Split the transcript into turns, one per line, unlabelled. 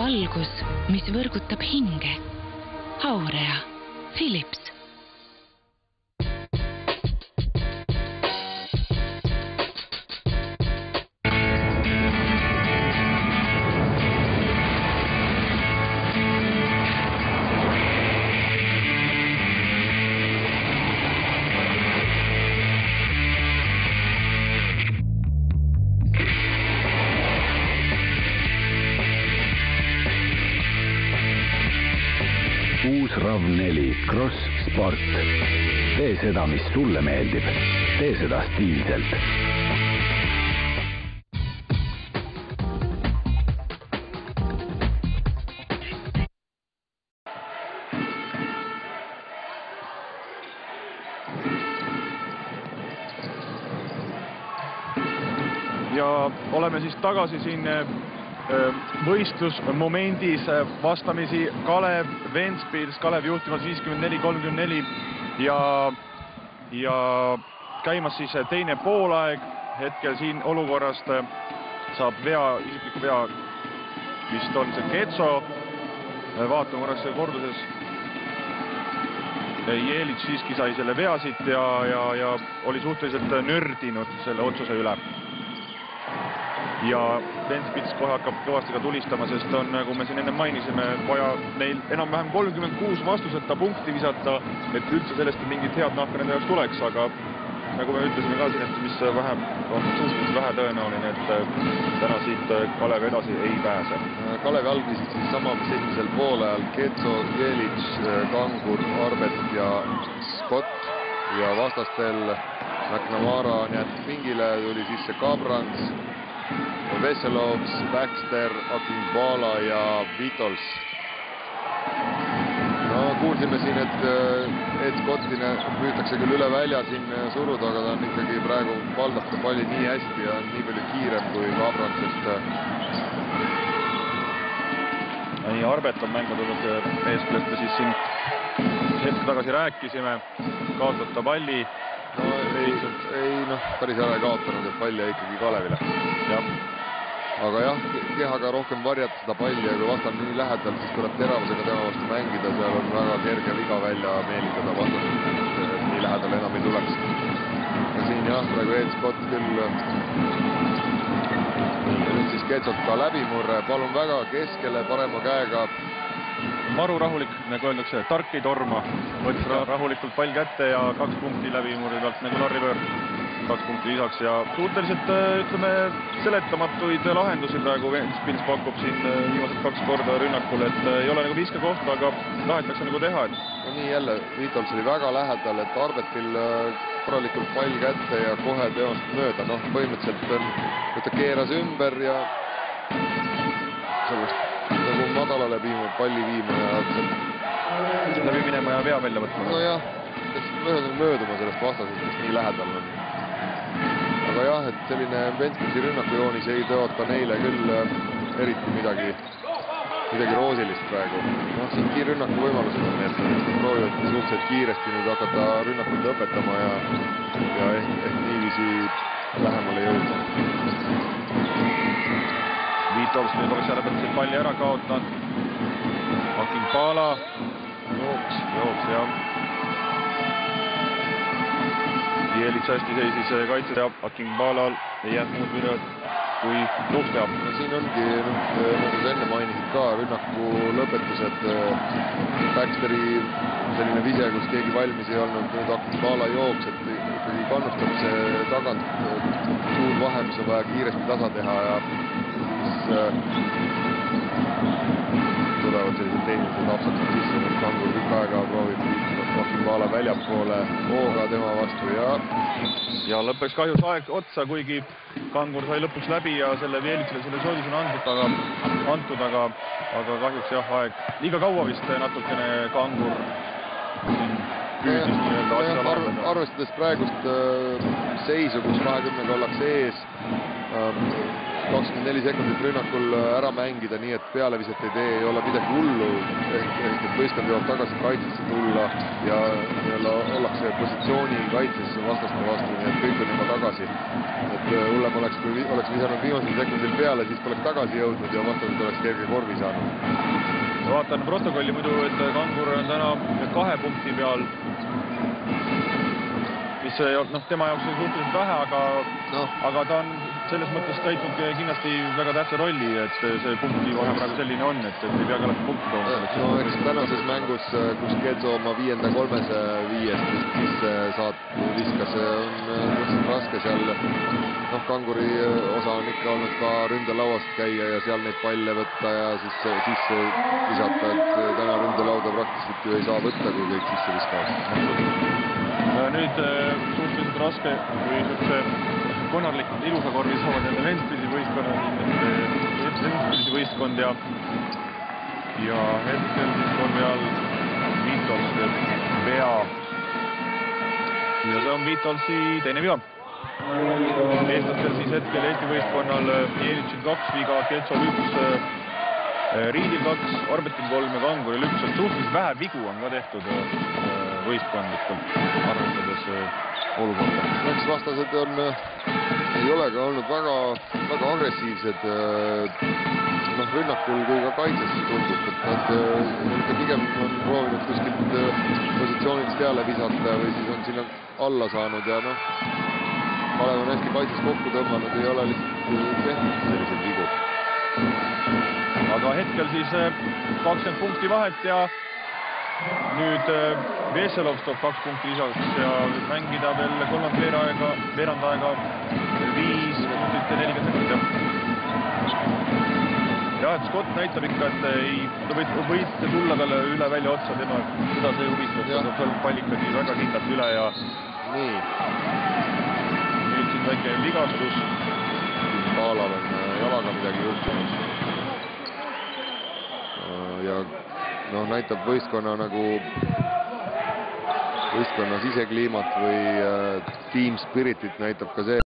valgus, mis võrgutab hinge. Aurea, Philips.
Uus RAV4 Cross Sport. Tee seda, mis sulle meeldib. Tee seda stiilselt.
Ja oleme siis tagasi siin võistlusmomendis vastamisi Kalev, Ventspils, Kalev juhtimas 54-34 ja käimas siis teine poolaeg. Hetkel siin olukorrast saab isikliku vea, vist on see Ketso. Vaatame korras korduses. Jelits siiski sai selle vea siit ja oli suhteliselt nördinud selle otsuse üle. Ja Ventspils kohe hakkab kõvasti ka tulistama, sest on, nagu me siin enne mainisime, vaja neil enam-vähem 36 vastuseta punkti visata, et üldse sellest mingit head nahka nende jaoks tuleks, aga nagu me ütlesime ka siin, et mis on suhteliselt vähe tõenäoline, et täna siit Kalev edasi ei pääse.
Kalevi algisid siis sama, mis esimesel poolajal Ketso, Jelits, Kangur, Arbet ja Scott ja vastastel McNamara on jäetud pingile, tuli sisse Kabrans, Veselovs, Baxter, Akingbala ja Vitols. No kuulsime siin, et Scottine püütakse küll üle välja siin suruda, aga ta on ikkagi praegu valdab ta palli nii hästi ja nii palju kiirem kui Kabrans,
Nii Arbet on mängu tulnud mees, kellest me siis siin hetke tagasi rääkisime, kaotab ta palli.
No päris ära ei kaotanud, et pall jäi ikkagi Kalevile. Aga jah, kehaga rohkem varjata seda palli ja kui vastab nii lähedal, siis tuleb teravusega tema vastu mängida, seal on väga kerge viga välja meelitada vastasest, et nii lähedal enam ei tuleks. Ja siin jah, praegu Ed Scott küll nüüd siis Ketsolt ka läbimurre, palun väga keskele parema käega.
Maru rahulik, nagu öeldakse, tark ei torma, võttis rahulikult pall kätte ja 2 punkti läbimurre pealt nagu Larry Bird. 2 punkti lisaks ja suhteliselt, ütleme, seletamatuid lahendusi praegu Ventspils pakub siin viimased 2 korda rünnakul, et ei ole nagu viskekoht, aga tahetakse nagu teha.
No nii jälle, Vitols oli väga lähedal, et Arbetil korralikult pall kätte ja kohe teost mööda. Noh, põhimõtteliselt ta keeras ümber ja sellest nagu madalale palli viima ja
läbi minema ja vea välja võtma.
No jah, mööduma sellest vastasest, kes nii lähedal on. Aga jah, et selline Ventspilsi rünnakujoonis ei tõota neile küll eriti midagi roosilist praegu. Noh, siin rünnaku võimalused on need, et proovivad suhteliselt kiiresti nüüd hakata rünnakut õpetama ja ehk niiviisi lähemale jõudma.
Vitols nüüd oleks järgmine palli ära kaotanud. Akingbala jooks ja Jelits hästi seisis kaitses ja Akingbalal ei jäänud muud minut kui luhta.
No siin ongi, nagu sa enne mainisid ka, rünnaku lõpetused. Baxteri selline vise, kus keegi valmis ei olnud, nüüd Akingbala jooks, et ikkagi kannustab see tagant suur vahe, mis on vaja kiiresti tasa teha ja siis tulevad sellised tehnilised apsaksid sisse, nüüd Kangur pikk aega proovib Akingbala väljapoole hooga tema vastu ja
lõppeks kahjus aeg otsa, kuigi Kangur sai lõpuks läbi ja selle Jelitsile selle soodus on antud, aga kahjuks jah, aeg liiga kaua vist natukene Kangur püüdis nii-öelda asja lahendada.
Arvestades praegust seisu, kus 20 ollakse ees, 24 sekundit rünnakul ära mängida, nii et pealeviset ei tee, ei ole midagi hullu, ehk et võistkond jõuab tagasi kaitsesse tulla ja ollakse positsiooni kaitses vastaste vastu, nii et kõik on juba tagasi. Et hullem oleks, kui oleks visanud viimasel sekundil peale, siis poleks tagasi jõudnud ja vastased oleks kerge korvi saanud.
Vaatan protokolli muidu, et Kangur on täna 2 punkti peal, mis tema jaoks on suhteliselt vähe, aga ta on selles mõttes täitnud kindlasti väga tähtsa rolli, et see punkti vahe praegu selline on, et ei peagi alati punkti tooma.
No eks tänases mängus, kus Ketso oma 5-3 viiest sisse viskas, on raske seal. Kanguri osa on ikka olnud ka ründelauast käia ja seal neid palle võtta ja siis sisse visata, et täna ründelauda praktiliselt ju ei saa võtta, kui kõik sisse viskavad.
Nüüd suhteliselt raske, kui niisuguse konarlikult ilusa korvi saavad jälle Ventspilsi võistkond ja hetkel siis korvi all Viitols teeb vea. Ja see on Viitolsi teine viga. Eestlastel siis hetkel Eesti võistkonnal Jelitšil 2 viga, Ketsol 1, Riidil 2, Orbetil 3 ja Kanguril 1. Suhteliselt vähe vigu on ka tehtud võistkondlikult, arvestades olukorda.
Eks vastased ei ole ka olnud väga agressiivsed rünnakul kui ka kaitses tundub, et nad pigem on proovinud kuskilt positsioonilt peale visata või siis on sinna alla saanud ja Kalev on hästi kaitses kokku tõmmanud, ei ole lihtsalt tehtud selliseid vigu.
Aga hetkel siis 20 punkti vahet ja nüüd Veselov toob 2 punkti lisaks ja mängida veel veerand aega 5 minutit ja 40 sekundit. Ja et Scott näitab ikka, et võite tulla talle üle välja otsa, seda see huvistab, ta saab seal pallikagi väga kindlalt üle ja
nii.
Nüüd siin väike vigastus.
Kaalal on jalaga midagi juhtunud. Ja näitab võistkonna sisekliimat või team spiritit näitab ka see,